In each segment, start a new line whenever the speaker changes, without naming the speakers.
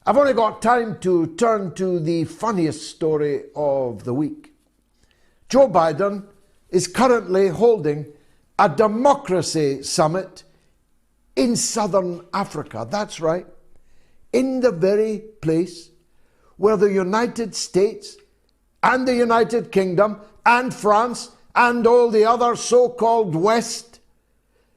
I've only got time to turn to the funniest story of the week. Joe Biden is currently holding a democracy summit in southern Africa. That's right, in the very place where the United States and the United Kingdom and France and all the other so-called West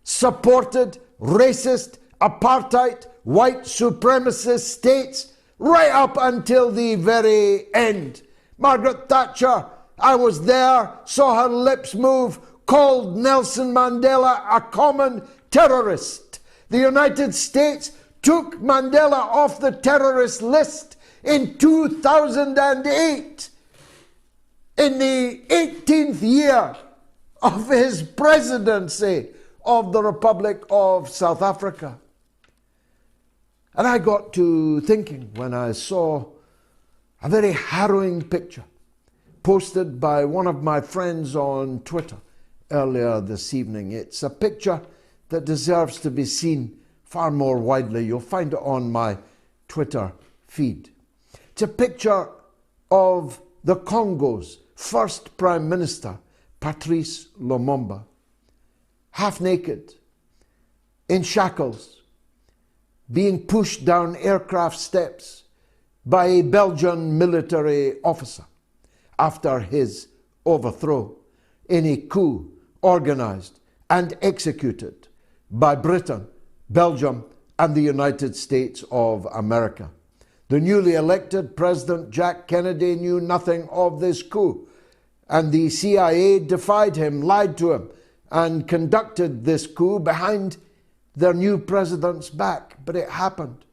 supported racist, apartheid, white supremacist states right up until the very end. Margaret Thatcher, I was there, saw her lips move, called Nelson Mandela a common terrorist. The United States took Mandela off the terrorist list in 2008, in the 18th year of his presidency of the Republic of South Africa. And I got to thinking when I saw a very harrowing picture posted by one of my friends on Twitter earlier this evening. It's a picture that deserves to be seen far more widely. You'll find it on my Twitter feed. It's a picture of the Congo's first Prime Minister, Patrice Lumumba, half naked, in shackles, being pushed down aircraft steps by a Belgian military officer after his overthrow in a coup organized and executed by Britain, Belgium, and the United States of America. The newly elected President Jack Kennedy knew nothing of this coup, and the CIA defied him, lied to him, and conducted this coup behind their new president's back. But it happened.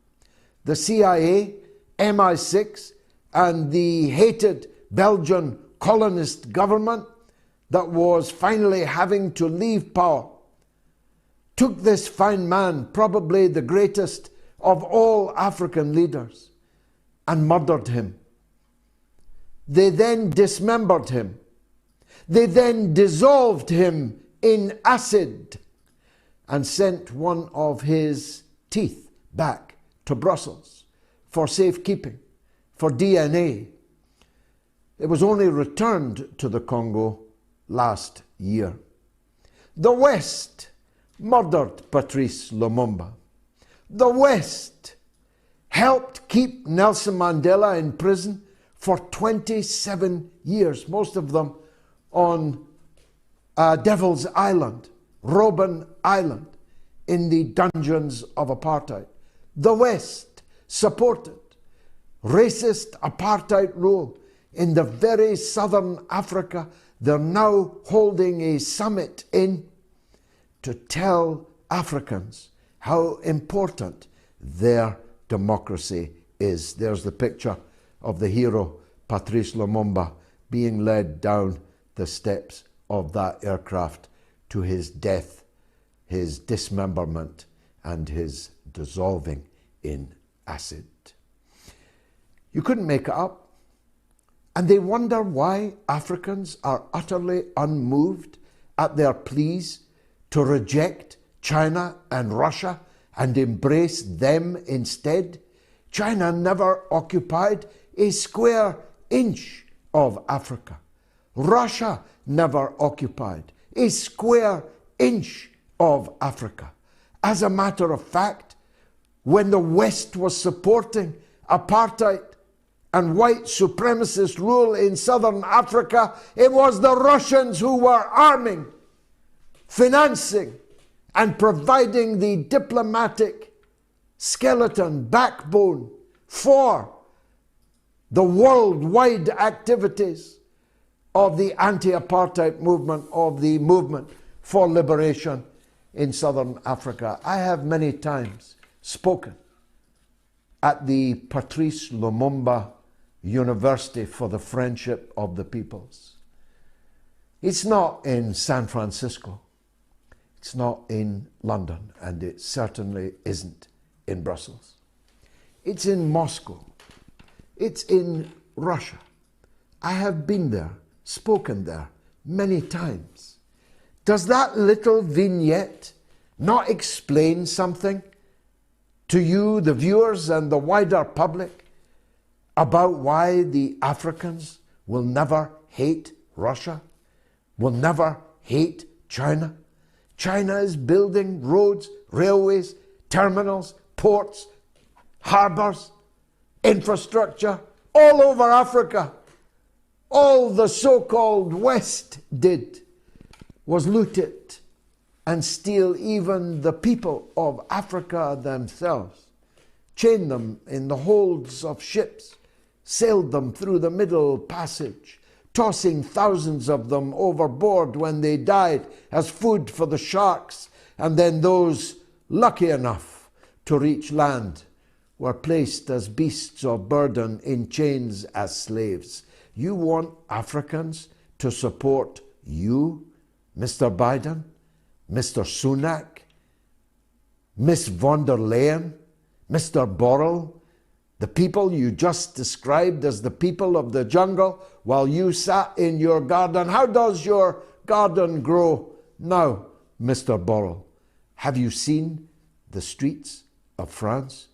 The CIA, MI6, and the hated Belgian colonist government that was finally having to leave power took this fine man, probably the greatest of all African leaders, and murdered him. They then dismembered him. They then dissolved him in acid and sent one of his teeth back to Brussels for safekeeping, for DNA. It was only returned to the Congo last year. The West murdered Patrice Lumumba. The West helped keep Nelson Mandela in prison for 27 years, most of them on Devil's Island, Robben Island, in the dungeons of apartheid. The West supported racist apartheid rule in the very southern Africa they're now holding a summit in to tell Africans how important their democracy is. There's the picture of the hero Patrice Lumumba being led down the steps of that aircraft to his death, his dismemberment, and his dissolving in acid. You couldn't make it up. And they wonder why Africans are utterly unmoved at their pleas to reject China and Russia and embrace them instead. China never occupied a square inch of Africa. Russia never occupied a square inch of Africa. As a matter of fact, when the West was supporting apartheid and white supremacist rule in southern Africa, it was the Russians who were arming, financing, and providing the diplomatic skeleton, backbone for the worldwide activities of the anti-apartheid movement, of the movement for liberation in southern Africa. I have many times spoken at the Patrice Lumumba University for the Friendship of the Peoples. It's not in San Francisco, it's not in London, and it certainly isn't in Brussels. It's in Moscow, it's in Russia. I have been there, spoken there many times. Does that little vignette not explain something to you, the viewers, and the wider public about why the Africans will never hate Russia, will never hate China? China is building roads, railways, terminals, ports, harbours, infrastructure all over Africa. All the so-called West did was loot it and steal even the people of Africa themselves, chain them in the holds of ships, sailed them through the Middle Passage, tossing thousands of them overboard when they died as food for the sharks, and then those lucky enough to reach land were placed as beasts of burden in chains as slaves. You want Africans to support you, Mr. Biden, Mr. Sunak, Miss von der Leyen, Mr. Borrell, the people you just described as the people of the jungle while you sat in your garden. How does your garden grow now, Mr. Borrell? Have you seen the streets of France?